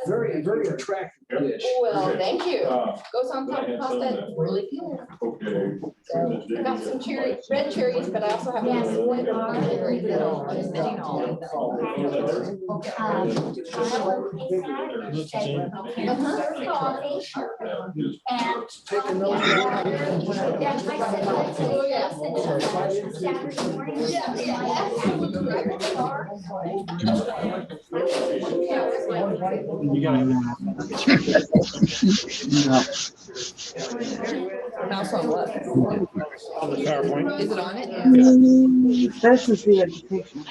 Very attractive dish. Well, thank you. Goes on top of pasta, really good. Okay. So I got some red cherries, but I also have some white cherries that I'll just mention all. Taking those. Mouse on what? On the PowerPoint. Is it on it? This is the education.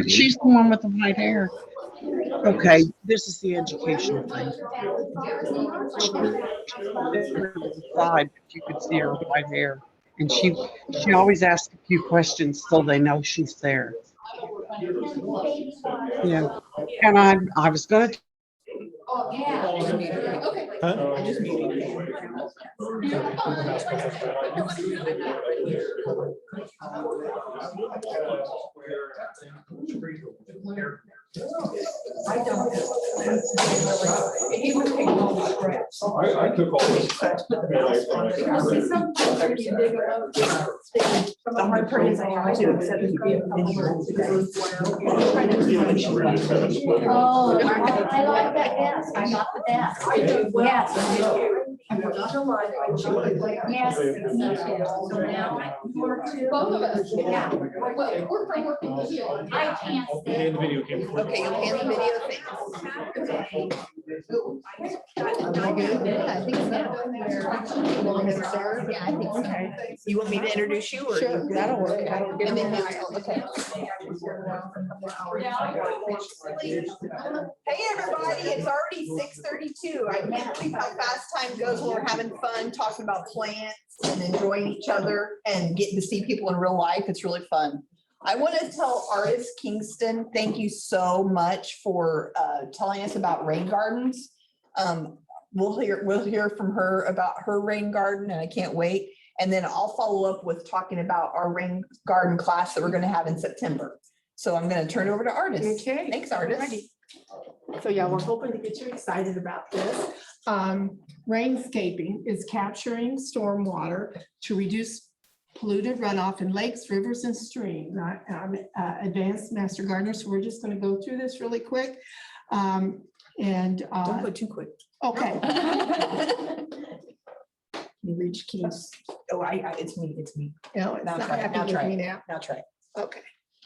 She's the one with the white hair. Okay, this is the educational thing. Side, but you could see her white hair, and she always asks a few questions so they know she's there. Yeah, and I was gonna. Huh? I just muted I took all this. The hard part is I have to accept the Oh, I like that desk. I got the desk. Yes. Yes, me too. So now both of us. Yeah. Well, we're from working here. I can't And stand. the video came. Okay, you'll hand the video thing. Am I good? Yeah, I think so. Long as it's there. Yeah, I think so. You want me to introduce you or? Sure, that'll work. And then you'll tell, okay. Hey, everybody, it's already 6:32. I can't believe how fast time goes when we're having fun, talking about plants and enjoying each other and getting to see people in real life. It's really fun. I want to tell Artist Kingston, thank you so much for telling us about rain gardens. We'll hear from her about her rain garden, and I can't wait. And then I'll follow up with talking about our rain garden class that we're going to have in September. So I'm going to turn it over to Artist. Okay. Thanks, Artist. Alrighty. So yeah, we're hoping to get you excited about this. Rainscaping is capturing stormwater to reduce polluted runoff in lakes, rivers, and streams. I'm advanced master gardener, so we're just going to go through this really quick. Don't go too quick. Okay. You reach keys. Oh, it's me. No, it's Now not try it. happening Now with try me it. now. Now try it. Okay.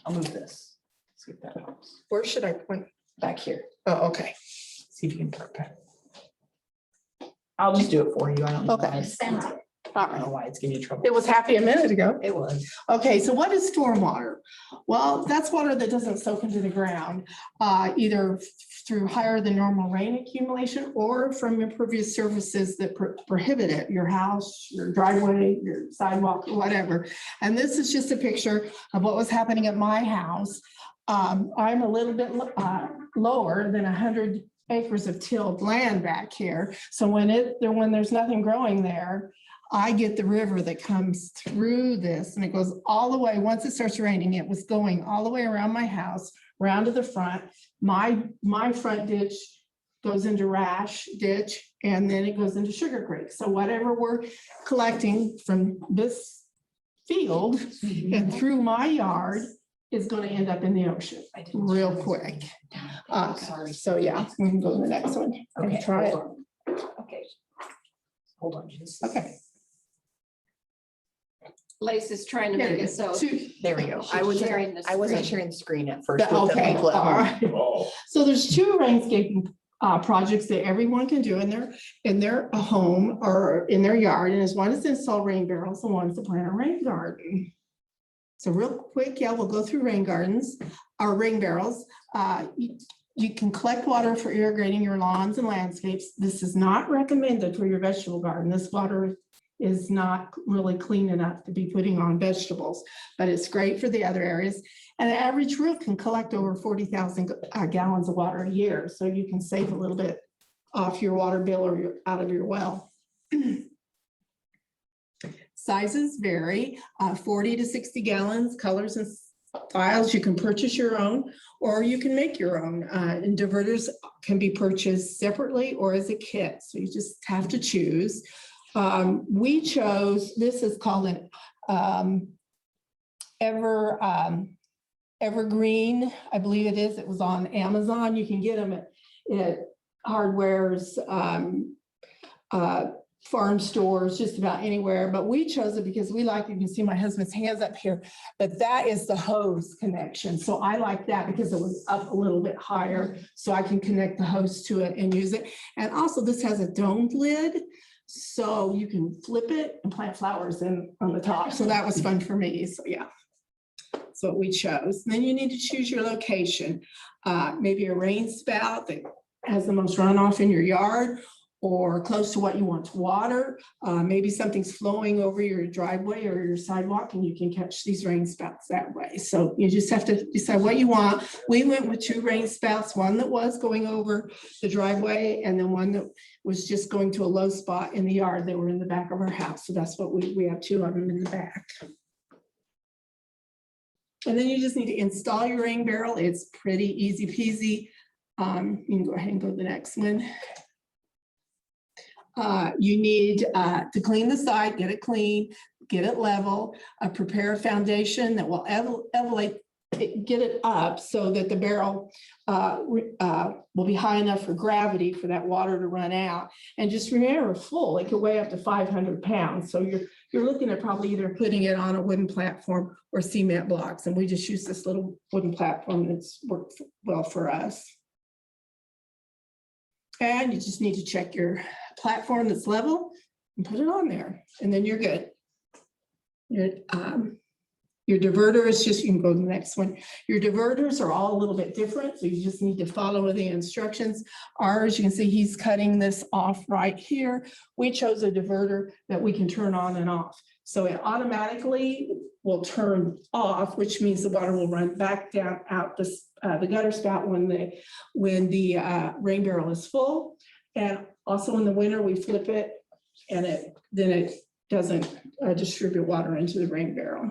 I'll move this. See if that helps. Where should I point? Back here. Oh, okay. See if you can put it. I'll just do it for you. I don't know Okay. why it's- All I don't right. know why it's giving you trouble. It was happy a minute ago. It was. Okay, so what is stormwater? Well, that's water that doesn't soak into the ground, either through higher than normal rain accumulation or from impervious surfaces that prohibit it, your house, your driveway, your sidewalk, whatever. And this is just a picture of what was happening at my house. I'm a little bit lower than 100 acres of tilled land back here. So when there's nothing growing there, I get the river that comes through this and it goes all the way. Once it starts raining, it was going all the way around my house, around to the front. My front ditch goes into Rash Ditch and then it goes into Sugar Creek. So whatever we're collecting from this field and through my yard is going to end up in the ocean real quick. Sorry. So yeah, we can go to the next one. Okay. Try it. Okay. Hold on. Just. Okay. Lace is trying to make it so. There we go. I wasn't sharing the screen at first. with the Okay, people at all home. right. Oh, So there's two rainscaping projects that everyone can do in their home or in their yard. And one is to install rain barrels and one's to plant a rain garden. So real quick, yeah, we'll go through rain gardens, or rain barrels. You can collect water for irrigating your lawns and landscapes. This is not recommended for your vegetable garden. This water is not really clean enough to be putting on vegetables, but it's great for the other areas. And the average roof can collect over 40,000 gallons of water a year. So you can save a little bit off your water bill or out of your well. Sizes vary, 40 to 60 gallons, colors and files. You can purchase your own, or you can make your own. And diverters can be purchased separately or as a kit. So you just have to choose. We chose, this is called an Evergreen, I believe it is. It was on Amazon. You can get them at hardware's, farm stores, just about anywhere. But we chose it because we like, you can see my husband's hands up here, but that is the hose connection. So I like that because it was up a little bit higher, so I can connect the hose to it and use it. And also this has a domed lid, so you can flip it and plant flowers in on the top. So that was fun for me. So yeah. That's what we chose. And then you need to choose your location. Maybe a rain spout that has the most runoff in your yard, or close to what you want to water. Maybe something's flowing over your driveway or your sidewalk and you can catch these rain spouts that way. So you just have to decide what you want. We went with 2 rain spouts, one that was going over the driveway and then one that was just going to a low spot in the yard. They were in the back of our house. So that's what we have 2 of them in the back. And then you just need to install your rain barrel. It's pretty easy peasy. You can go ahead and go to the next one. You need to clean the side, get it clean, get it level, prepare a foundation that will elevate, get it up so that the barrel will be high enough for gravity for that water to run out. And just remember, full, it could weigh up to 500 pounds. So you're looking at probably either putting it on a wooden platform or cement blocks. And we just use this little wooden platform that's worked well for us. And you just need to check your platform that's level and put it on there, and then you're good. Your diverter is just, you can go to the next one. Your diverters are all a little bit different, so you just need to follow the instructions. Ours, you can see he's cutting this off right here. We chose a diverter that we can turn on and off. So it automatically will turn off, which means the water will run back down out the gutter spout when the rain barrel is full. And also in the winter, we flip it and then it doesn't distribute water into the rain barrel.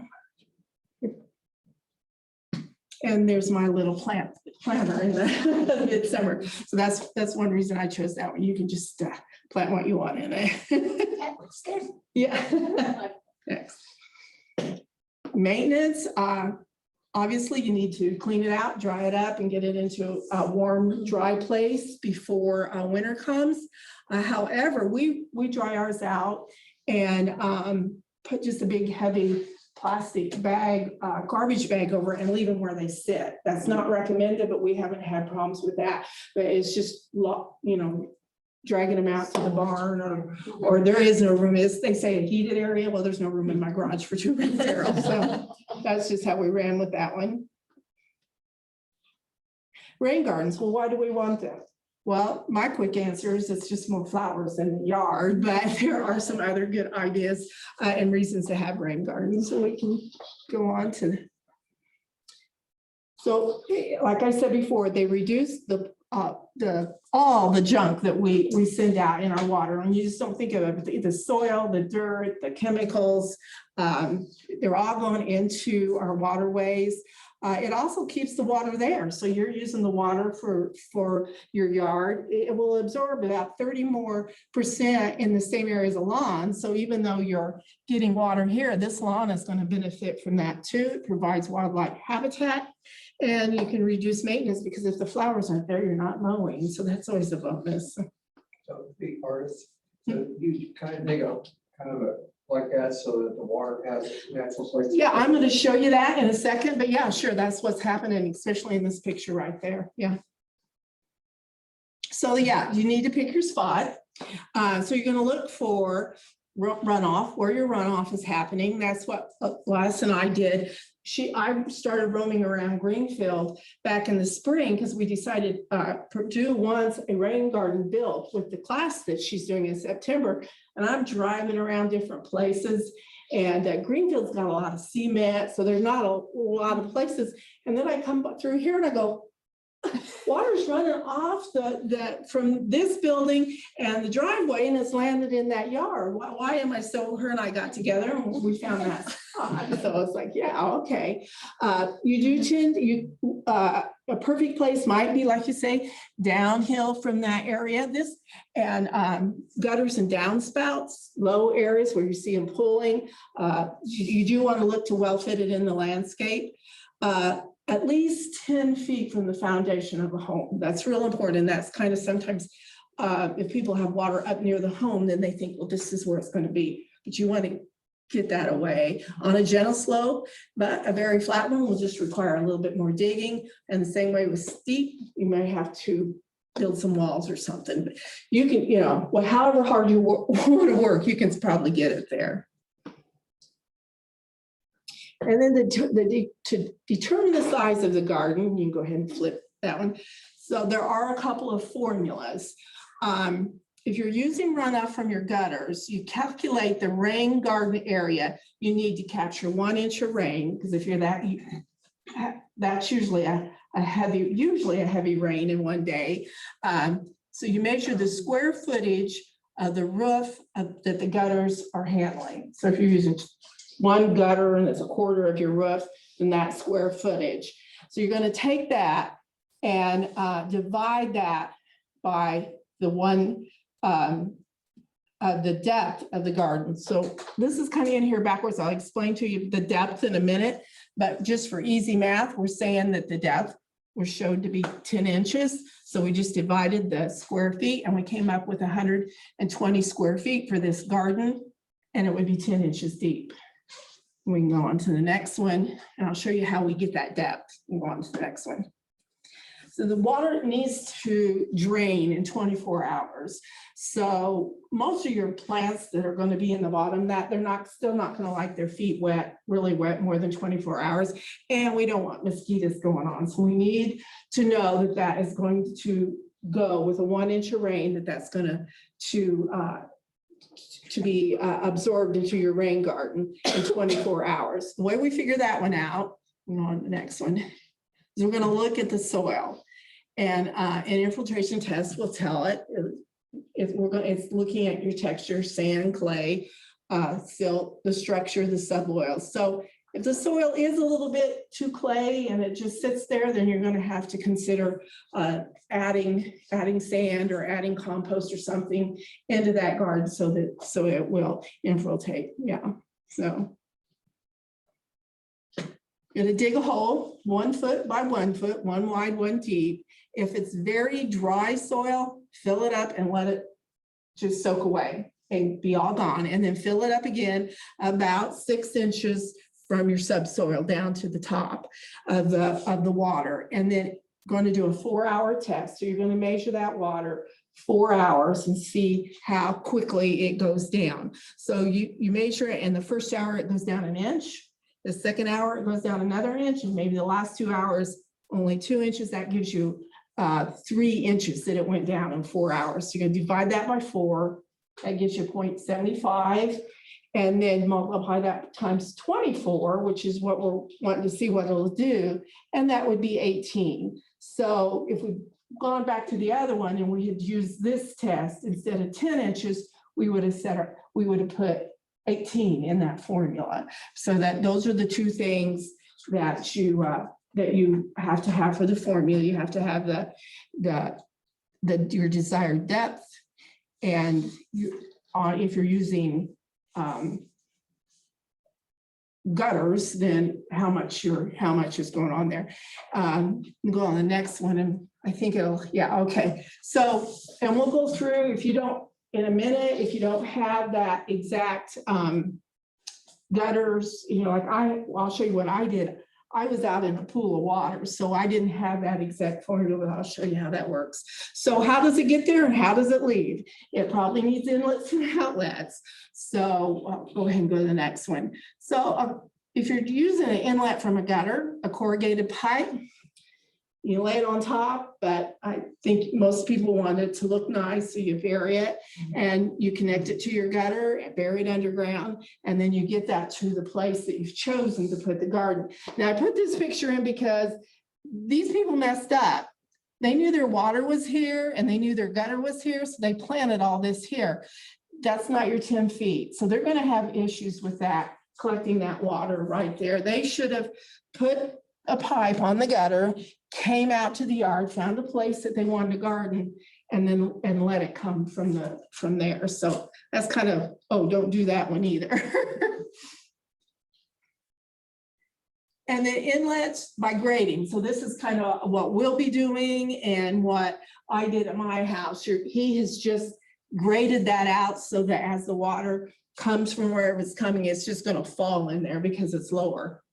And there's my little planter in the midsummer. So that's one reason I chose that one. You can just plant what you want in it. That looks good. Yeah. Next. Maintenance. Obviously, you need to clean it out, dry it up, and get it into a warm, dry place before winter comes. However, we dry ours out and put just a big, heavy plastic bag, garbage bag over it and leave them where they sit. That's not recommended, but we haven't had problems with that. But it's just, dragging them out to the barn or there is no room. They say a heated area. Well, there's no room in my garage for 2 rain barrels. So that's just how we ran with that one. Rain gardens. Well, why do we want them? Well, my quick answer is it's just more flowers in the yard, but there are some other good ideas and reasons to have rain gardens. So we can go on to. So like I said before, they reduce all the junk that we send out in our water, and you just don't think of it, the soil, the dirt, the chemicals, they're all going into our waterways. It also keeps the water there. So you're using the water for your yard. It will absorb about 30% more in the same area as a lawn. So even though you're getting water here, this lawn is going to benefit from that too. It provides wildlife habitat, and you can reduce maintenance because if the flowers aren't there, you're not mowing. So that's always a bonus. So big artists, so you kind of dig a like that so that the water has natural place. Yeah, I'm going to show you that in a second, but yeah, sure, that's what's happening, especially in this picture right there. Yeah. So yeah, you need to pick your spot. So you're going to look for runoff, where your runoff is happening. That's what Gladys and I did. I started roaming around Greenfield back in the spring because we decided Purdue wants a rain garden built with the class that she's doing in September. And I'm driving around different places, and Greenfield's got a lot of cement, so there's not a lot of places. And then I come through here and I go, water's running off from this building and the driveway and it's landed in that yard. Why am I so, her and I got together and we found that spot. So it's like, yeah, okay. You do tend, a perfect place might be, like you say, downhill from that area. And gutters and downspouts, low areas where you see them pulling. You do want to look to well fitted in the landscape. At least 10 feet from the foundation of a home. That's real important. That's kind of sometimes if people have water up near the home, then they think, well, this is where it's going to be. But you want to get that away on a gentle slope, but a very flat one will just require a little bit more digging. And the same way with steep, you may have to build some walls or something. But you can, well, however hard you want to work, you can probably get it there. And then to determine the size of the garden, you can go ahead and flip that one. So there are a couple of formulas. If you're using runoff from your gutters, you calculate the rain garden area. You need to capture 1 inch of rain, because if you're that's usually a heavy rain in one day. So you measure the square footage of the roof that the gutters are handling. So if you're using 1 gutter and it's 1/4 of your roof, then that's square footage. So you're going to take that and divide that by the the depth of the garden. So this is kind of in here backwards. I'll explain to you the depth in a minute, but just for easy math, we're saying that the depth was showed to be 10 inches. So we just divided the square feet and we came up with 120 square feet for this garden, and it would be 10 inches deep. We can go on to the next one, and I'll show you how we get that depth. We'll go on to the next one. So the water needs to drain in 24 hours. So most of your plants that are going to be in the bottom, that they're still not going to like their feet wet, really wet, more than 24 hours. And we don't want mosquitoes going on. So we need to know that that is going to go with a 1 inch of rain, that's going to be absorbed into your rain garden in 24 hours. The way we figure that one out, on the next one, is we're going to look at the soil, and an infiltration test will tell it. It's looking at your texture, sand, clay, silt, the structure, the suboils. So if the soil is a little bit too clay and it just sits there, then you're going to have to consider adding sand or adding compost or something into that garden so it will infiltrate. Yeah. So you're going to dig a hole 1 foot by 1 foot, 1 wide, 1 deep. If it's very dry soil, fill it up and let it just soak away and be all gone. And then fill it up again about 6 inches from your subsoil down to the top of the water. And then going to do a 4-hour test. So you're going to measure that water 4 hours and see how quickly it goes down. So you measure it, and the first hour it goes down 1 inch. The second hour it goes down another inch, and maybe the last 2 hours only 2 inches. That gives you 3 inches that it went down in 4 hours. So you're going to divide that by 4. That gives you 0.75. And then multiply that times 24, which is what we're wanting to see what it'll do. And that would be 18. So if we'd gone back to the other one and we had used this test instead of 10 inches, we would have put 18 in that formula. So that those are the 2 things that you have to have for the formula. You have to have your desired depth, and if you're using gutters, then how much is going on there. Go on the next one, and I think okay. So, and we'll go through, if you don't, in a minute, if you don't have that exact gutters, I'll show you what I did. I was out in a pool of water, so I didn't have that exact formula, but I'll show you how that works. So how does it get there and how does it leave? It probably needs inlets and outlets. So I'll go ahead and go to the next one. So if you're using an inlet from a gutter, a corrugated pipe, you lay it on top, but I think most people want it to look nice, so you bury it and you connect it to your gutter and bury it underground, and then you get that to the place that you've chosen to put the garden. Now I put this picture in because these people messed up. they knew their water was here and they knew their gutter was here, so they planted all this here. That's not your 10 feet. So they're gonna have issues with that, collecting that water right there. They should have put a pipe on the gutter, came out to the yard, found a place that they wanted to garden, and let it come from there. So that's kind of, oh, don't do that one either. And then inlets by grading. So this is kind of what we'll be doing and what I did at my house. He has just graded that out so that as the water comes from wherever it's coming, it's just going to fall in there because it's lower,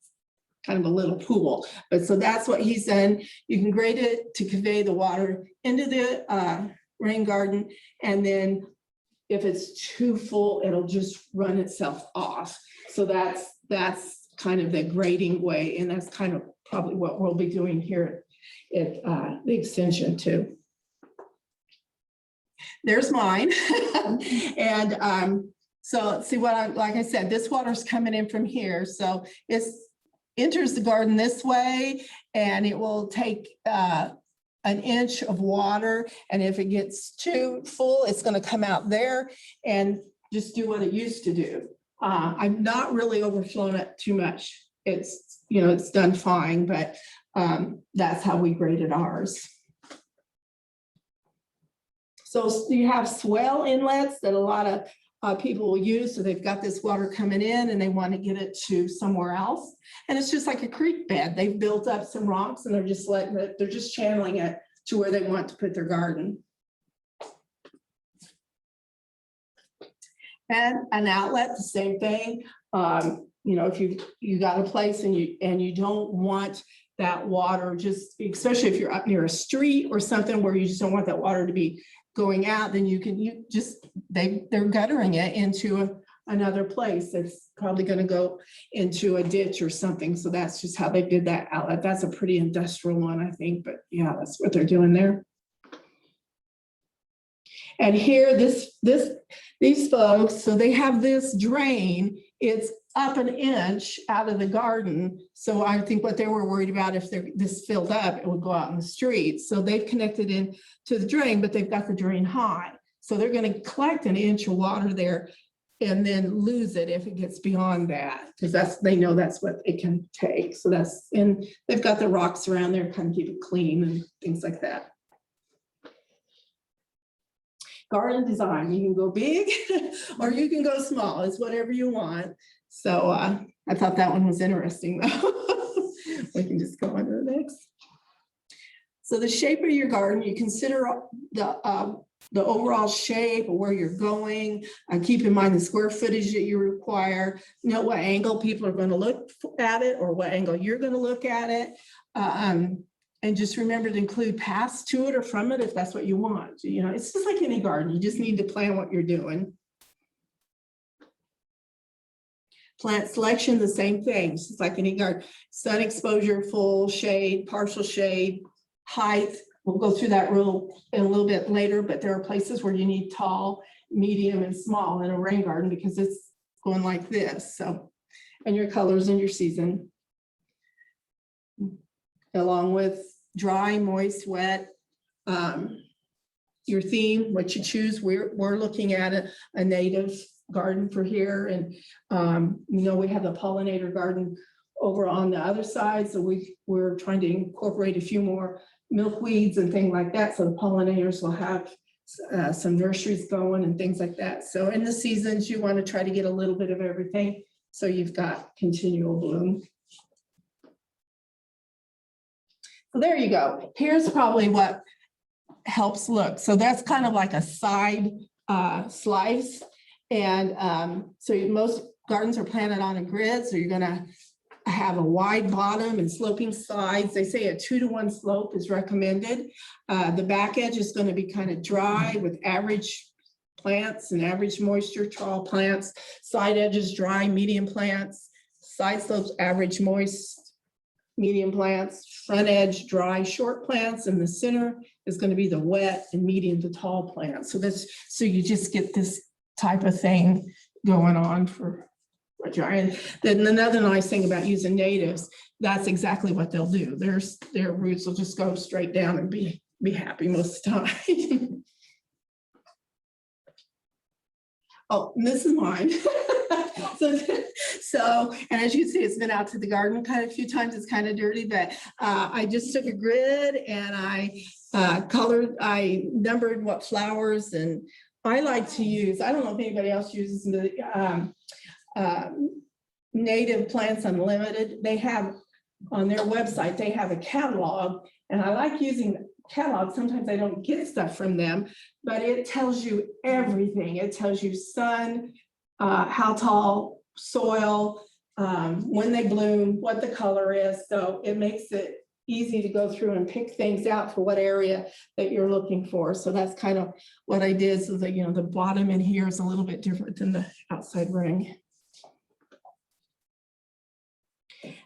kind of a little pool. But so that's what he's done. You can grade it to convey the water into the rain garden. And then if it's too full, it'll just run itself off. So that's kind of the grading way. And that's kind of probably what we'll be doing here at the extension too. There's mine. And so let's see what like I said, this water's coming in from here. So it enters the garden this way and it will take an inch of water. And if it gets too full, it's going to come out there and just do what it used to do. I'm not really overflowing it too much. It's, you know, it's done fine, but that's how we graded ours. So you have swell inlets that a lot of people will use. So they've got this water coming in and they want to get it to somewhere else. And it's just like a creek bed. They've built up some rocks and they're just letting it, they're just channeling it to where they want to put their garden. And an outlet, the same thing. You know, if you got a place and you don't want that water, just especially if you're up near a street or something where you just don't want that water to be going out, then they're guttering it into another place that's probably going to go into a ditch or something. So that's just how they did that outlet. That's a pretty industrial one, I think, but yeah, that's what they're doing there. And here, these folks, so they have this drain, it's up an inch out of the garden. So I think what they were worried about, if this filled up, it would go out in the street. So they've connected in to the drain, but they've got the drain high. So they're going to collect an inch of water there and then lose it if it gets beyond that, because they know that's what it can take. So and they've got the rocks around there, kind of keep it clean and things like that. Garden design, you can go big or you can go small. It's whatever you want. So I thought that one was interesting though. We can just go on to the next. So the shape of your garden, you consider the overall shape of where you're going. Keep in mind the square footage that you require. Know what angle people are going to look at it or what angle you're going to look at it. And just remember to include paths to it or from it if that's what you want. You know, it's just like any garden. You just need to plan what you're doing. Plant selection, the same thing. It's just like any garden. Sun exposure, full shade, partial shade, height. We'll go through that rule in a little bit later, but there are places where you need tall, medium, and small in a rain garden because it's going like this. So, and your colors and your season. Along with dry, moist, wet, your theme, what you choose. We're looking at a native garden for here. And you know, we have the pollinator garden over on the other side. So we're trying to incorporate a few more milkweeds and things like that. So the pollinators will have some nurseries going and things like that. So in the seasons, you want to try to get a little bit of everything. So you've got continual bloom. So there you go. Here's probably what helps look. So that's kind of like a side slice. And so most gardens are planted on a grid. So you're going to have a wide bottom and sloping sides. They say a 2-to-1 slope is recommended. The back edge is going to be kind of dry with average plants and average moisture, tall plants. Side edges dry, medium plants. Side slopes average moist, medium plants. Front edge dry, short plants. And the center is going to be the wet and medium to tall plants. So you just get this type of thing going on for giant. Then another nice thing about using natives, that's exactly what they'll do. Their roots will just go straight down and be be happy most of the time. Oh, and this is mine. So, and as you can see, it's been out to the garden kind of a few times. It's kind of dirty, but I just took a grid and I I numbered what flowers, and I like to use, I don't know if anybody else uses the Native Plants Unlimited. They have on their website, they have a catalog, and I like using catalog. Sometimes I don't get stuff from them, but it tells you everything. It tells you sun, how tall, soil, when they bloom, what the color is. So it makes it easy to go through and pick things out for what area that you're looking for. So that's kind of what I did. So that, the bottom in here is a little bit different than the outside ring.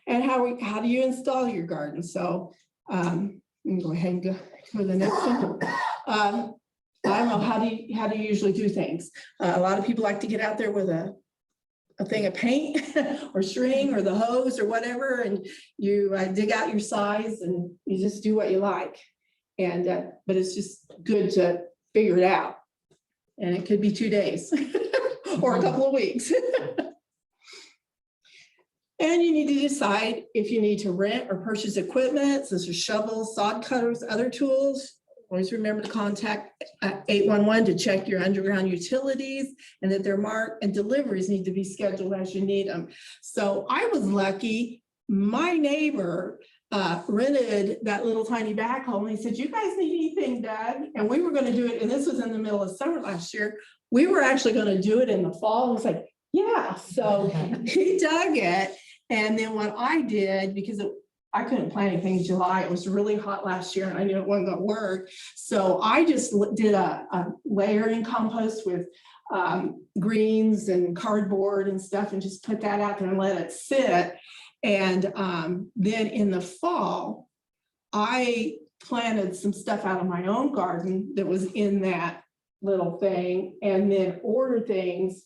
And how do you install your garden? So you can go ahead and go to the next one. I don't know, how do you usually do things? A lot of people like to get out there with a thing of paint or string or the hose or whatever, and you dig out your size and you just do what you like. And but it's just good to figure it out. And it could be 2 days or a couple of weeks. And you need to decide if you need to rent or purchase equipment, such as shovels, sod cutters, other tools. Always remember to contact 811 to check your underground utilities and that they're marked, and deliveries need to be scheduled as you need them. So I was lucky. My neighbor rented that little tiny backhoe, and he said, "You guys need anything done?" And we were going to do it, and this was in the middle of summer last year. We were actually going to do it in the fall. I was like, yeah. So he dug it. And then what I did, because I couldn't plant anything in July, it was really hot last year and I knew it wasn't gonna work. So I just did a layering compost with greens and cardboard and stuff, and just put that out there and let it sit. And then in the fall, I planted some stuff out of my own garden that was in that little thing, and then ordered things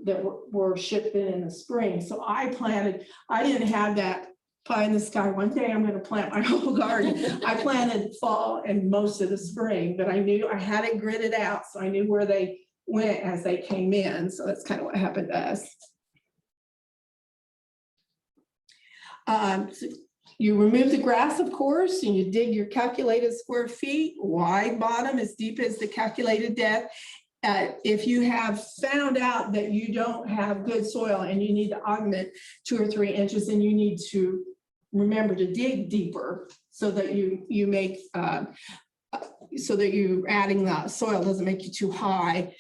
that were shipped in the spring. So I didn't have that pie in the sky, one day I'm going to plant my whole garden. I planted fall and most of the spring, but I knew I had it gridded out, so I knew where they went as they came in. So that's kind of what happened to us. So you remove the grass, of course, and you dig your calculated square feet, wide bottom, as deep as the calculated depth. If you have found out that you don't have good soil and you need to augment 2 or 3 inches, then you need to remember to dig deeper so that you make so that you adding the soil doesn't make you too high.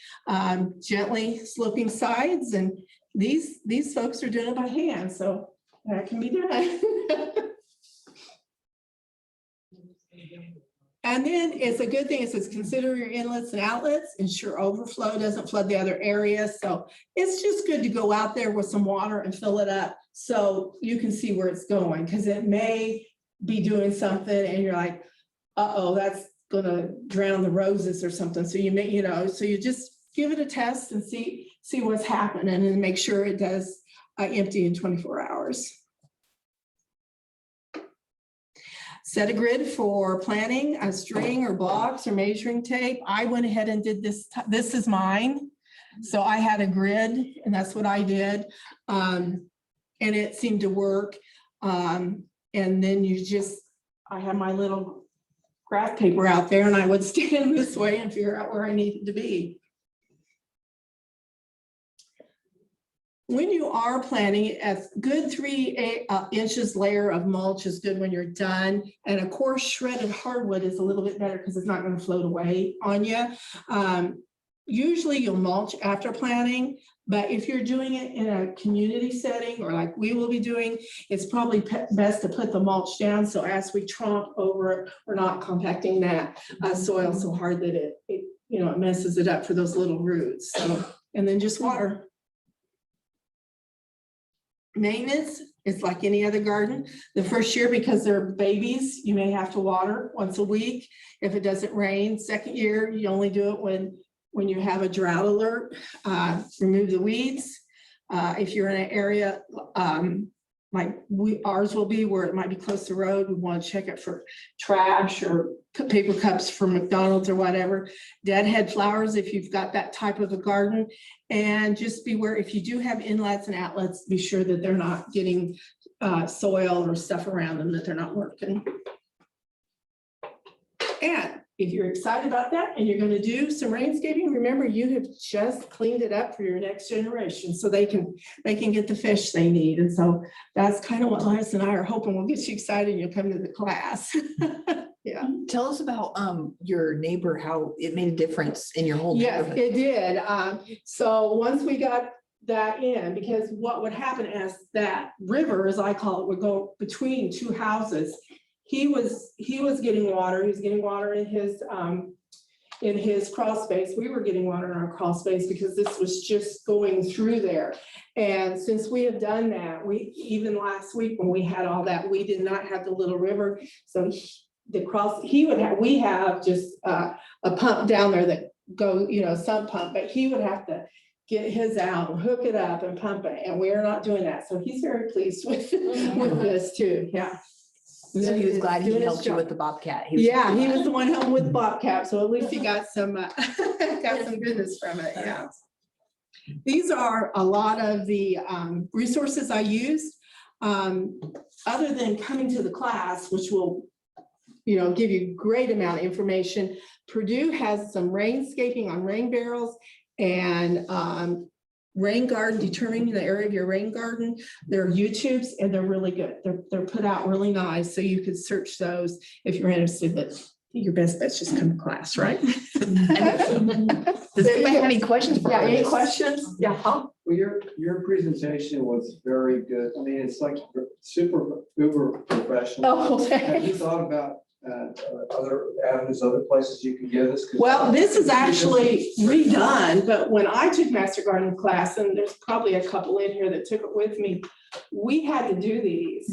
Gently sloping sides, and these folks are doing it by hand, so that can be done. And then it's a good thing, it says consider your inlets and outlets, ensure overflow doesn't flood the other areas. So it's just good to go out there with some water and fill it up so you can see where it's going, because it may be doing something and you're like, uh-oh, that's gonna drown the roses or something. So you may, so you just give it a test and see what's happening, and make sure it does empty in 24 hours. Set a grid for planting, a string or blocks or measuring tape. I went ahead and did this. This is mine. So I had a grid, and that's what I did. And it seemed to work. And then I have my little graph paper out there, and I would stand this way and figure out where I needed to be. When you are planting, a good 3 inches layer of mulch is good when you're done. And of course, shredded hardwood is a little bit better because it's not going to float away on you. Usually you'll mulch after planting, but if you're doing it in a community setting, or like we will be doing, it's probably best to put the mulch down. So as we tromp over it, we're not compacting that soil so hard that it messes it up for those little roots. So, and then just water. Maintenance is like any other garden. The first year, because they're babies, you may have to water once a week if it doesn't rain. Second year, you only do it when you have a drought alert. Remove the weeds. If you're in an area like ours will be where it might be close to the road. We want to check it for trash or paper cups from McDonald's or whatever. Deadhead flowers, if you've got that type of a garden. And just beware, if you do have inlets and outlets, be sure that they're not getting soil or stuff around them, that they're not working. And if you're excited about that and you're going to do some rainscaping, remember you have just cleaned it up for your next generation so they can get the fish they need. And so that's kind of what Liza and I are hoping will get you excited and you'll come to the class. Yeah. Tell us about your neighbor, how it made a difference in your whole Yes, neighborhood. it did. So once we got that in, because what would happen as that river, as I call it, would go between two houses. He was getting water. He was getting water in his crawl space. We were getting water in our crawl space because this was just going through there. And since we have done that, even last week when we had all that, we did not have the little river. So we have just a pump down there that go, sump pump, but he would have to get his out and hook it up and pump it. And we are not doing that. So he's very pleased with this too. Yeah. So he was glad he Doing his helped you job. with the bobcat. Yeah, he was the one helping with Bobcat, so at least he got some goodness from it, yeah. These are a lot of the resources I used. Other than coming to the class, which will, give you great amount of information. Purdue has some rainscaping on rain barrels and rain garden, determining the area of your rain garden. They're YouTubes and they're really good. They're put out really nice. So you could search those if you're interested, but your best bet's just come to class, right? Does anybody have any questions? Yeah, any questions? Yeah. Well, your presentation was very good. I mean, it's like super uber professional. Oh, okay. Have you thought about other avenues, other places you can give this? Well, this is actually redone, but when I took Master Garden class, and there's probably a couple in here that took it with me, we had to do these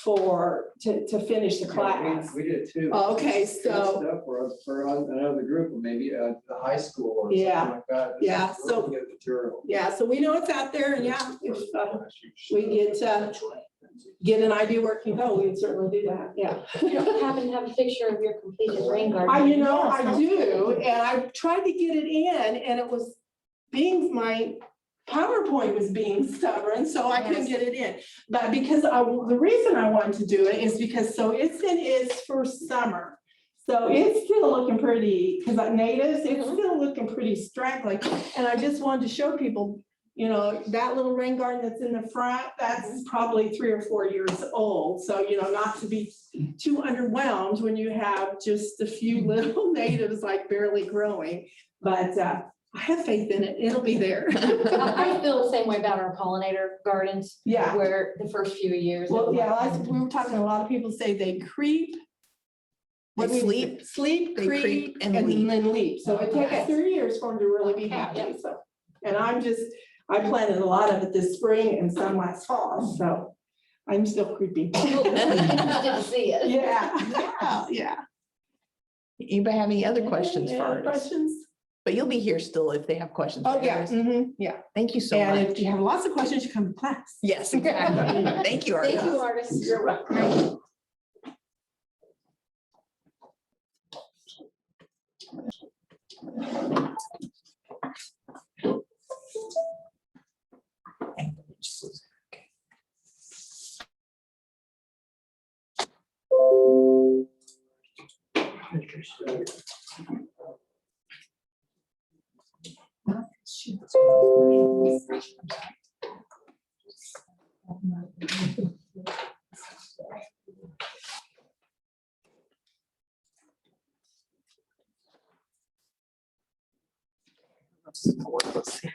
to finish the class. We did too. Okay, It's so- good stuff for another group, or maybe the high school or Yeah. something like that. This Yeah, is so- really good material. Yeah, so we know it's out there, and yeah, if we get an idea where it can go, we'd certainly do that, yeah. You don't happen to have a picture of your completed rain garden? I do, and I tried to get it in, and it was my PowerPoint was being stubborn, so I couldn't get it in. But because the reason I wanted to do it is because, so it's for summer. So it's still looking pretty, because natives, it's still looking pretty straggly. And I just wanted to show people, that little rain garden that's in the front, that's probably 3 or 4 years old. So, not to be too underwhelmed when you have just a few little natives like barely growing. But I have faith in it. It'll be there. I feel the same way about our pollinator gardens. Yeah. Where the first few years. Well, yeah, we were talking, a lot of people say they creep. They sleep, they creep, creep, and and leap. then leap. So it takes Okay. 3 years for them to really be Okay, happy. yeah. So, and I planted a lot of it this spring and some last fall, so I'm still creepy. Didn't see it. Yeah. Anybody have any other questions Any for other artists? questions? But you'll be here still if they have questions. Oh, for yeah, artists. yeah. Thank you so And much. if you have lots of questions, you come to class. Yes, exactly. Thank you, Thank artists. you, artists. You're welcome. Let's see.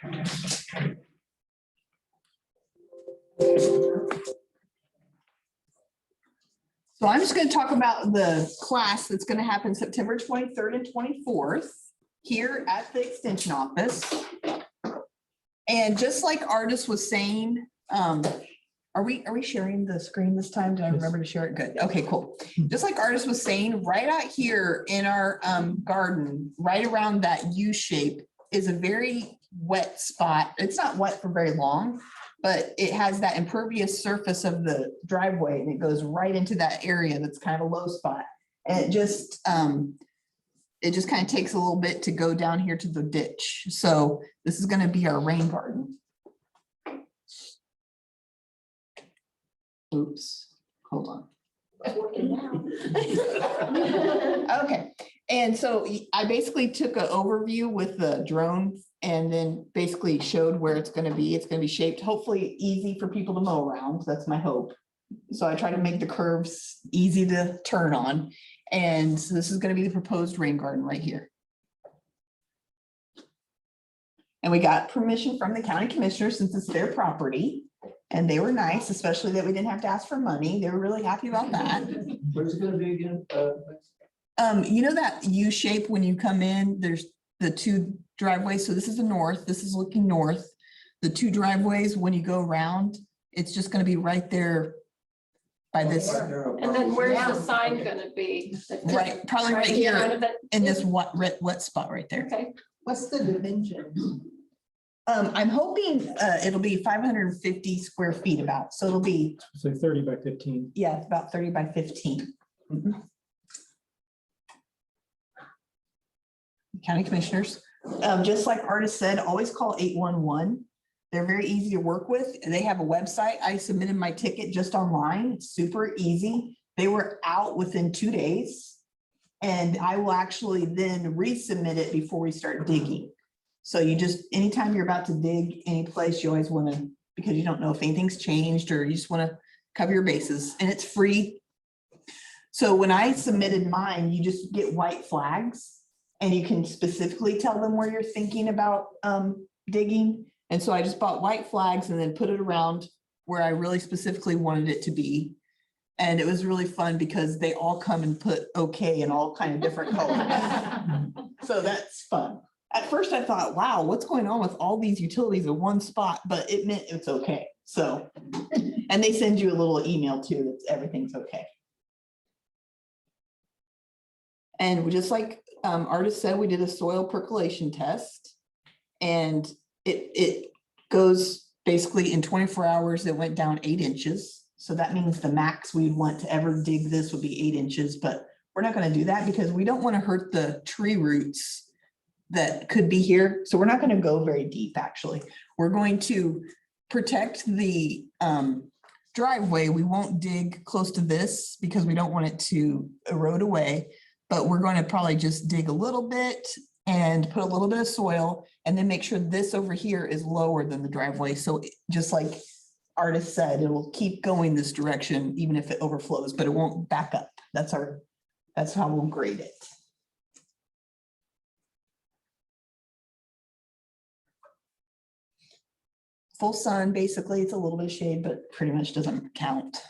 So I'm just going to talk about the class that's going to happen September 23rd and 24th here at the Extension office. And just like Artis was saying, are we sharing the screen this time? Did I remember to share it? Good. Okay, cool. Just like Artis was saying, right out here in our garden, right around that U shape is a very wet spot. It's not wet for very long, but it has that impervious surface of the driveway and it goes right into that area that's kind of a low spot. And it just kind of takes a little bit to go down here to the ditch. So this is gonna be our rain garden. Oops, hold on. Okay, and so I basically took an overview with the drone and then basically showed where it's gonna be. It's gonna be shaped, hopefully easy for people to mow around. That's my hope. So I try to make the curves easy to turn on. And so this is gonna be the proposed rain garden right here. And we got permission from the county commissioner since it's their property. And they were nice, especially that we didn't have to ask for money. They were really happy about that. Where's it gonna be again? You know that U shape when you come in, there's the two driveways. So this is the north, this is looking north. The two driveways, when you go around, it's just gonna be right there by this, And then where's the sign gonna be? right, probably right in front here of it? in this wet spot right there. Okay, What's the dimension? I'm hoping it'll be 550 square feet about, so it'll be, Say 30 by 15. yeah, it's about 30 by 15. Mhm. County commissioners, just like Artis said, always call 811. They're very easy to work with. They have a website. I submitted my ticket just online. It's super easy. They were out within 2 days. And I will actually then resubmit it before we start digging. So you just, anytime you're about to dig any place, you always want to, because you don't know if anything's changed or you just want to cover your bases, and it's free. So when I submitted mine, you just get white flags and you can specifically tell them where you're thinking about digging. And so I just bought white flags and then put it around where I really specifically wanted it to be. And it was really fun because they all come and put okay in all kind of different colors. So that's fun. At first I thought, wow, what's going on with all these utilities in one spot, but it meant it's okay. So, and they send you a little email too, that everything's okay. And just like Artis said, we did a soil percolation test and it goes basically in 24 hours, it went down 8 inches. So that means the max we'd want to ever dig this would be 8 inches, but we're not going to do that because we don't want to hurt the tree roots that could be here. So we're not going to go very deep, actually. We're going to protect the driveway. We won't dig close to this because we don't want it to erode away, but we're going to probably just dig a little bit and put a little bit of soil and then make sure this over here is lower than the driveway. So just like Artis said, it will keep going this direction, even if it overflows, but it won't back up. That's how we'll grade it. Full sun, basically, it's a little bit of shade, but pretty much doesn't count.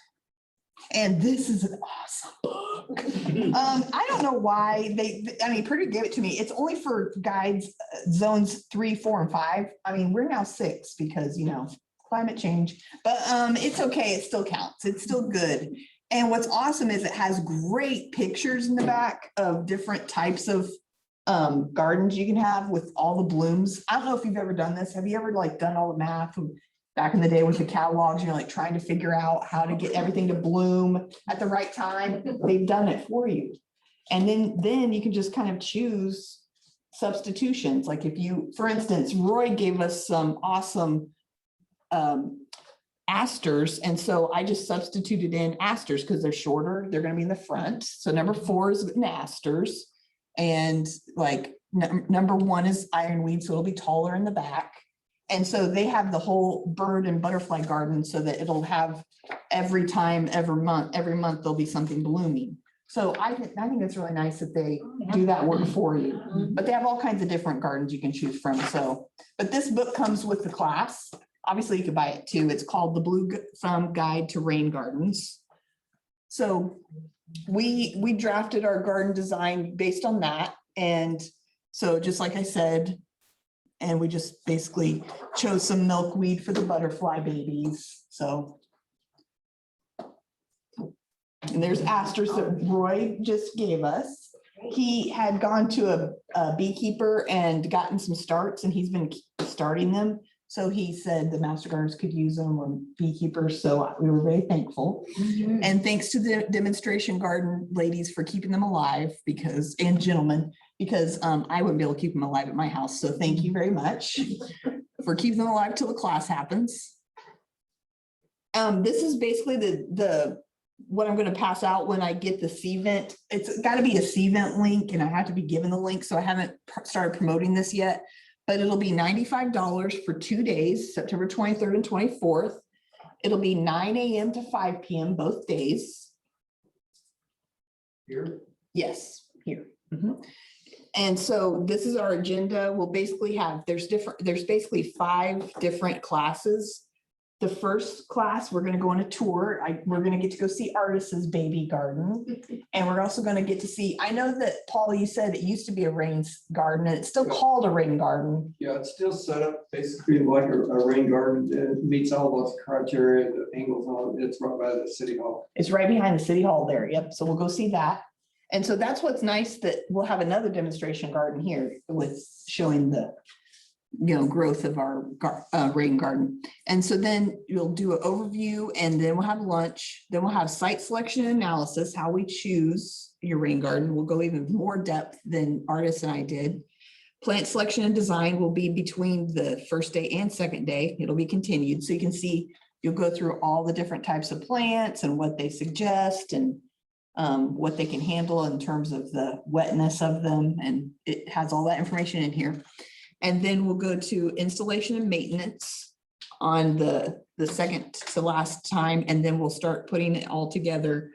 And this is an awesome book. I don't know why I mean, Purdue gave it to me. It's only for guides, zones 3, 4, and 5. I mean, we're now 6 because, you know, climate change, but it's okay. It still counts. It's still good. And what's awesome is it has great pictures in the back of different types of gardens you can have with all the blooms. I don't know if you've ever done this. Have you ever like done all the math back in the day with the catalogs? You're like trying to figure out how to get everything to bloom at the right time. They've done it for you. And then you can just kind of choose substitutions. Like if you, for instance, Roy gave us some awesome asters. And so I just substituted in asters because they're shorter. They're going to be in the front. So number 4 is in asters. And like number 1 is ironweed, so it'll be taller in the back. And so they have the whole bird and butterfly garden so that it'll have every month there'll be something blooming. So I think it's really nice that they do that work for you. But they have all kinds of different gardens you can choose from. So, but this book comes with the class. Obviously you could buy it too. It's called The Blue Thumb Guide to Rain Gardens. So we drafted our garden design based on that. And so just like I said, and we just basically chose some milkweed for the butterfly babies. So, and there's asters that Roy just gave us. He had gone to a beekeeper and gotten some starts and he's been starting them. So he said the master gardeners could use them or beekeepers, so we were very thankful. And thanks to the demonstration garden ladies for keeping them alive because, and gentlemen, because I wouldn't be able to keep them alive at my house. So thank you very much for keeping them alive till the class happens. This is basically what I'm gonna pass out when I get the C-Vent. It's gotta be a C-Vent link and I have to be given the link, so I haven't started promoting this yet. But it'll be $95 for 2 days, September 23rd and 24th. It'll be 9 a.m. to 5 p.m. both days. Here, Yes, here. And so this is our agenda. We'll basically have, there's basically 5 different classes. The first class, we're gonna go on a tour. We're gonna get to go see Artis's baby garden. And we're also gonna get to see, I know that, Paul, you said it used to be a rains garden and it's still called a rain garden. yeah, it's still set up basically like a rain garden. It meets all those criteria, the angles on it. It's right by the city hall. It's right behind the city hall there. Yep. So we'll go see that. And so that's what's nice, that we'll have another demonstration garden here with showing the, growth of our rain garden. And so then you'll do an overview and then we'll have lunch. Then we'll have site selection and analysis, how we choose your rain garden. We'll go even more depth than Artis and I did. Plant selection and design will be between the first day and second day. It'll be continued. So you can see, you'll go through all the different types of plants and what they suggest and what they can handle in terms of the wetness of them. And it has all that information in here. And then we'll go to installation and maintenance on the second to last time. And then we'll start putting it all together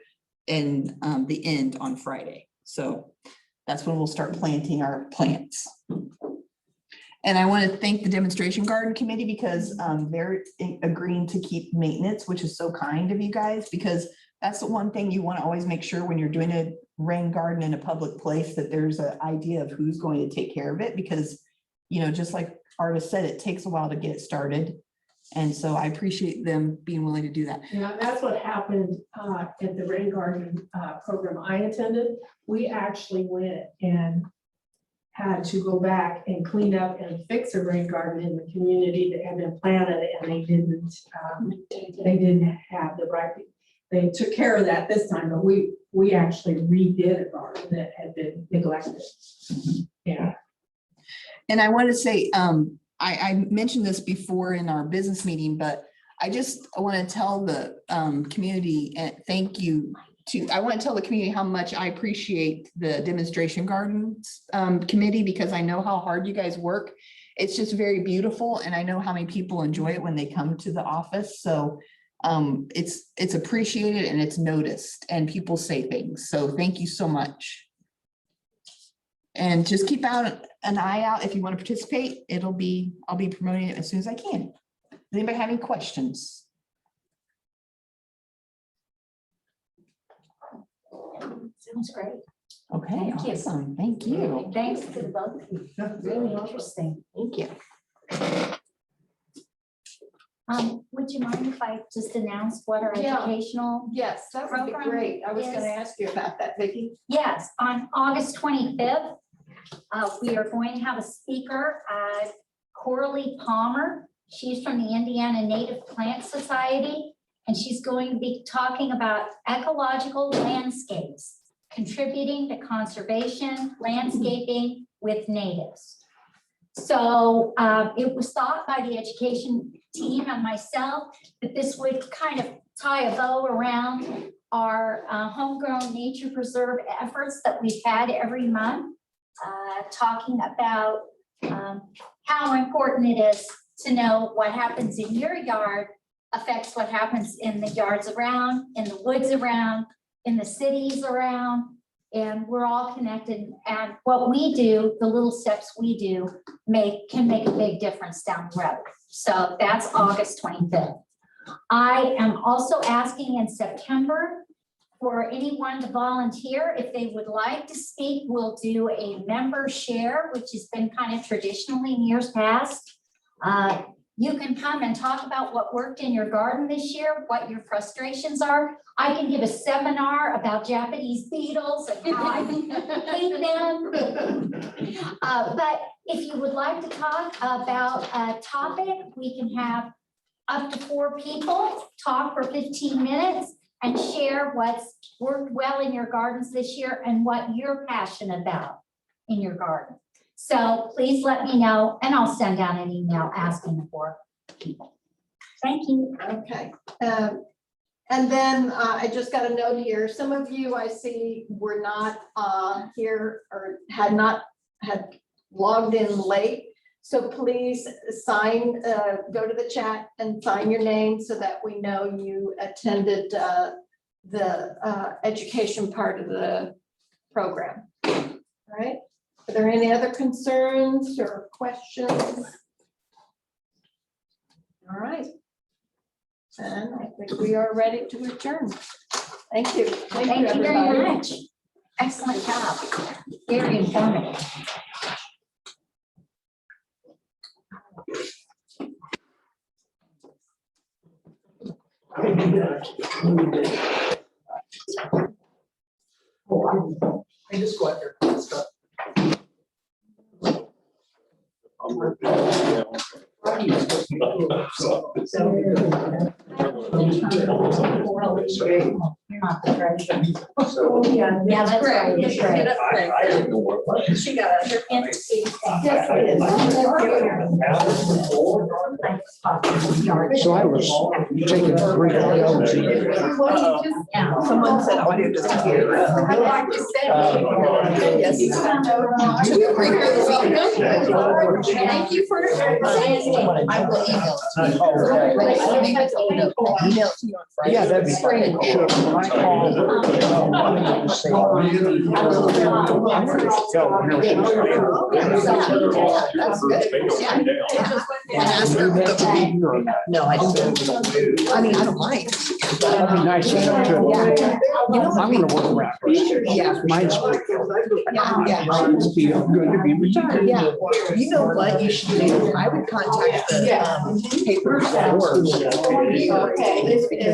in the end on Friday. So that's when we'll start planting our plants. And I want to thank the demonstration garden committee because they're agreeing to keep maintenance, which is so kind of you guys, because that's the one thing you want to always make sure when you're doing a rain garden in a public place, that there's an idea of who's going to take care of it, because just like Artis said, it takes a while to get it started. And so I appreciate them being willing to do that. Yeah, that's what happened at the rain garden program I attended. We actually went and had to go back and clean up and fix a rain garden in the community that had been planted, and they didn't have the right. They took care of that this time, but we actually redid a garden that had been neglected. Yeah. And I want to say, I mentioned this before in our business meeting, but I want to tell the community and thank you I want to tell the community how much I appreciate the demonstration gardens committee, because I know how hard you guys work. It's just very beautiful. And I know how many people enjoy it when they come to the office. So it's appreciated and it's noticed and people say things. So thank you so much. And just keep an eye out if you want to participate. I'll be promoting it as soon as I can. Does anybody have any questions? Sounds great. Okay, Thank you. awesome. Thank you. Thanks to the both of you. Really interesting. Thank you. Would you mind if I just announce what our Yeah. educational? Yes, that would be Program great. I was is- gonna ask you about that, Vicki. Yes, on August 25th, we are going to have a speaker, Coralie Palmer. She's from the Indiana Native Plant Society, and she's going to be talking about ecological landscapes, contributing to conservation, landscaping with natives. So it was thought by the education team and myself that this would kind of tie a bow around our homegrown nature preserve efforts that we've had every month, talking about how important it is to know what happens in your yard affects what happens in the yards around, in the woods around, in the cities around, and we're all connected. And what we do, the little steps we do, can make a big difference down the road. So that's August 25th. I am also asking in September for anyone to volunteer. If they would like to speak, we'll do a member share, which has been kind of traditionally in years past. You can come and talk about what worked in your garden this year, what your frustrations are. I can give a seminar about Japanese beetles and how I hate them. But If you would like to talk about a topic, we can have up to 4 people talk for 15 minutes and share what's worked well in your gardens this year and what you're passionate about in your garden. So please let me know, and I'll send out an email asking for people. Thank you. Okay. And then I just got a note here. Some of you I see were not here or had logged in late. So please sign, go to the chat and sign your name so that we know you attended the education part of the program. All right. Are there any other concerns or questions? All right. And I think we are ready to adjourn. Thank you. Thank you very much. Excellent job. Very informative. I just go out there and stuff. You're not the treasurer. Yeah, that's right. That's right. She got You're in the seat. So I was taking a break. Yeah. Someone said audio doesn't hear. Yes. Thank you for. I will email to you on Friday. Yeah, that'd be great. Sure. When I call, just say, That's good. No, I don't. I mean, I don't mind. that'd be nice. I'm gonna work around. Yeah. Mine's. Yeah. It's be good to be retired. Yeah, you know what you should do? I would contact the paper because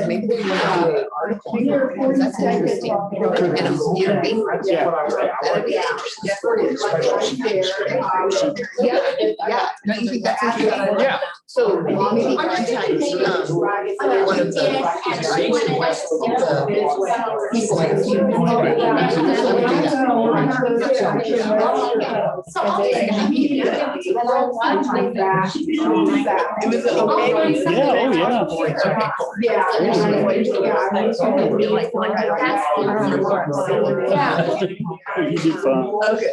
maybe they want to do an article. Because that's interesting. And a community. That'd be interesting. Yeah. Don't you think that's interesting? Yeah. So maybe contact one of the people in the It was okay. Yeah, oh, Yeah. You did fine. Okay.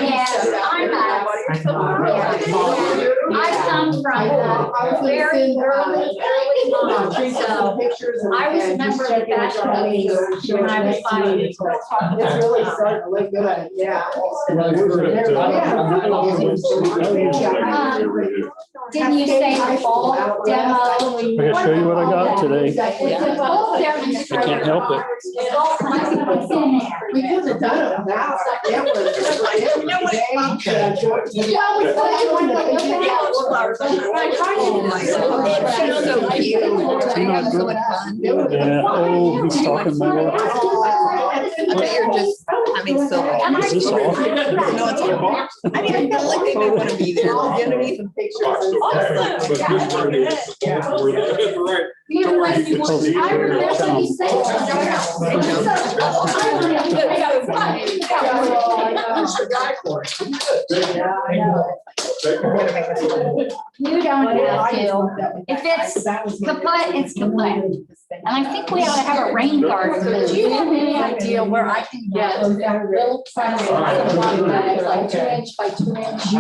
Yes, I come from very early on, so I was a member of the fashion police when I was 5 years old. It's really starting to look good, yeah. Didn't you say the fall demo? I can show you what I got today. Fall demonstration. I can't help it. All kinds of things in there. We could have done it now. It was. Well, we thought you wanted to look at Oh my gosh, she's so cute. Isn't that So good? much fun. Yeah, oh, he's talking more. I bet you're just having so much. Is this off? No, it's all. I mean, I feel like they may want to be there. You know what I mean? Some You like you want, I remember you said. You don't have to. If it's kaput, it's kaput. And I think we ought to have a rain garden. Do you have any idea where I can get little like 2-inch by 2-inch?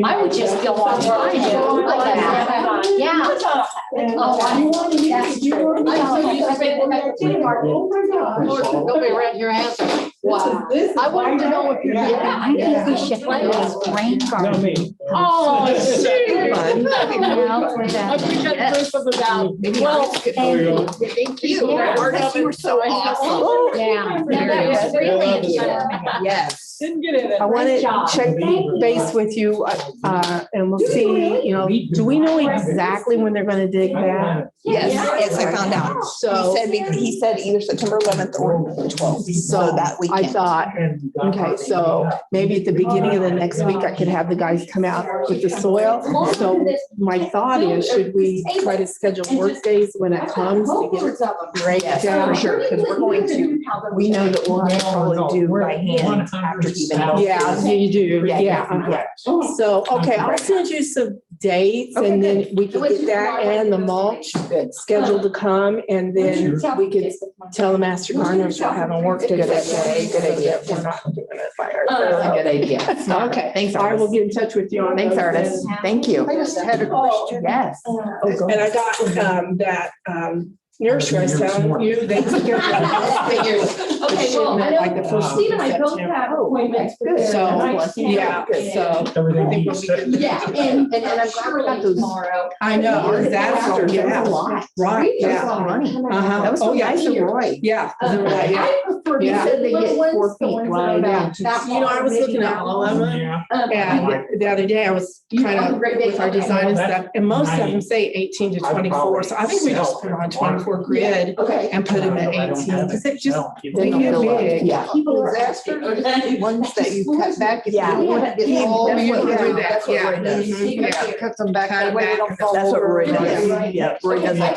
I would just go online and look at that. Yeah. Nobody read your answer. Wow. I wanted to know if you're. Yeah, I think we should play this rain garden. me. Oh, Well, Thank you. Yeah. Artists, you were so awesome. yeah. No, that was really informative. Yes. I want Great to job. check base with you, and we'll see, do we know exactly when they're gonna dig that? Yes, I found out. So, He said either September 11th or the 12th, so that we I thought, okay, so maybe at the beginning of the next week, I could have the guys come out with the soil. So my thought is, should we try to schedule work days when it comes to get it right Yes, down? for sure, because we're going to, we know that we'll have to probably do by hand after even. Yeah, you do, Yeah, yeah. yeah. So, okay, I'll send you some dates and then we can get that and the mulch scheduled to come, and then we could tell the master gardeners we're having work day that day. Good idea. We're not doing it by That's a ourselves. good idea. Smart. Okay, Thanks, I will Artis. get in touch with you on Thanks, those Artis. then. Thank you. I just had a question. Yes. And I got that nursery I was telling you, they took care of the Okay, well, I shipment like the know, first Steve week and of I both September. have appointments. for Good. them, So, and I yeah, can't- so. Everything you said. Yeah, and I'm glad we got those tomorrow. I know, That's exactly, a yeah, lot. right, That's a yeah. lot of money. Uh-huh. That was Oh, so yeah, nice of here. Roy. Yeah. I prefer. Yeah. Said they get 4 feet. Well, Well, yeah. You know, I was looking at all of them. Yeah. And the other day I was kind of with our design and stuff, and most of them say 18 to 24. So I think we just put on 24 grid Okay. and put them at 18, because it just, They they don't get fill up. big. Yeah. People are asking asking. Ones that you cut back. if Yeah. you want to get Yeah, all that's your- what Roy does, That's what yeah. Roy does. Mhm, yeah. Cuts them back Cut that way they back. don't fall That's what over. Roy does. Yeah, Roy does that.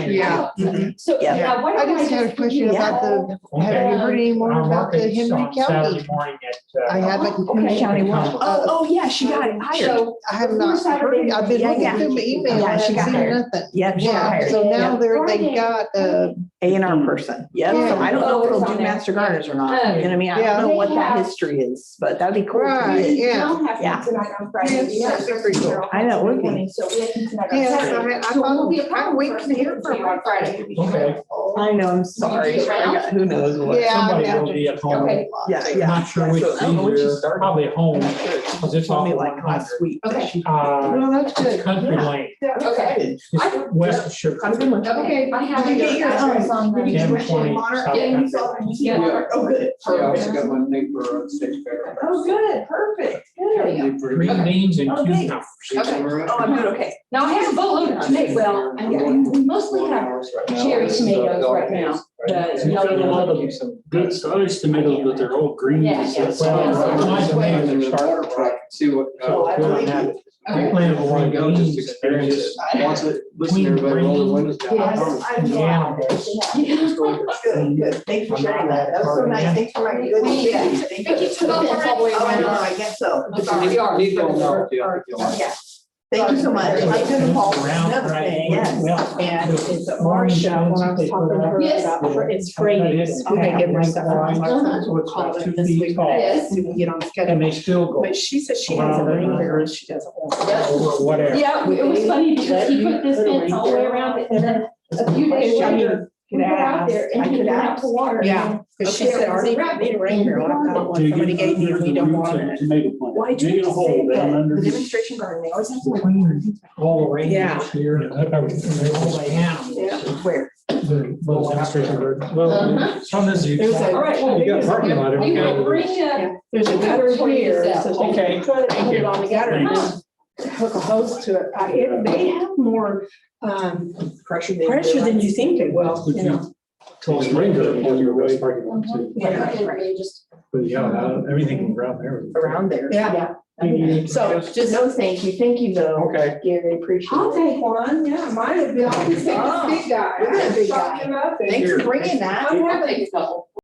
Yeah. Mhm. So, Yeah. yeah. why I don't just had a question about the, have you heard any more Our about the market's Henry on Saturday County? morning at, I had like Henry County one. Oh, yeah, she got it hired. So. I have not heard it. I've been Yeah, looking yeah. through my email. Yeah, I she haven't got seen hired. nothing. Yeah, she got Yeah, hired. so now they've got, A&R person. Yeah, so I don't know if they'll do master gardeners or not. You know what I mean? I don't know what that history is, but that'd be cool. to Right, do. yeah. Yeah. Tonight on Friday. Yes, very cool. I know, it would be. So we can connect on Yes, Saturday. I So it won't be a thought, problem I'm waiting for us to hear get from you her. on Friday. okay, I know, I'm sorry. I got- Who knows what. Yeah. somebody I will be at home. Okay. Yeah, I'm yeah. not sure which So, I don't know when she either, started. probably at home, because She it's told off me of like 100. last week. Okay. Well, that's good. Country Yeah. Lane, Okay. just west of Sugar. Okay, I have Did you get your your, address on the. M20 South Country. Yeah. Oh, good. Yeah, I also got my neighbor on stage better. Oh, good, perfect. Good. Green beans and Okay. cucumbers. Okay. Oh, I'm good, okay. Now I have a boatload of tomatoes, well, we mostly have cherry tomatoes right now. The yellow ones. Good sized tomatoes, but they're all green. Yeah, yeah. Well, my tomatoes are And the starting water to truck, see what. Oh, I We'll believe have you. it. We planted a lot of Go, just beans. experience it. Once it, listen to Queen everybody roll the green. windows down. Yes, I And the know. animals. Good, good. Thanks for sharing that. That was so nice. Thanks for writing good. Thank you. All the way Oh, I know, around. I guess so. Nico will help you if you want. Yeah. Thank you so much. I'm gonna call for Around, another right. thing, yes. Well, And it's at Marcia, when I was talking to her Yes. about, it's freighting, okay, give her stuff. I was like, we'll call them this week, Yes. so we can get on And schedule. they still go But she said she has a ring there and she doesn't want. over whatever. Yeah, it was funny because he put this fence all the way around it and then a few days later, we got out there and he went out to water. Yeah, because she said, I need a ring there, I got one, somebody gave me, and we don't want it. Why'd you say that? The demonstration garden, they always have to. Between all the Yeah. rangers here and all the animals. Where? Well, some is. There's a- All right, well, You got parking lot. we will Okay. bring There's a gutter here, so they Okay. put it, put it on the gutter and then hook a hose to it. They have more, Pressure. pressure than you think they will, you know. Till Springer, on your way. Yeah. But yeah, everything around there. Around there. Yeah. So just, No, thank you though. Okay. Gary, appreciate I'll it. take one, yeah, mine would be, I'll just take this big guy. Look at that big Chop guy. him up and- Thanks for bringing that. I'll take a couple.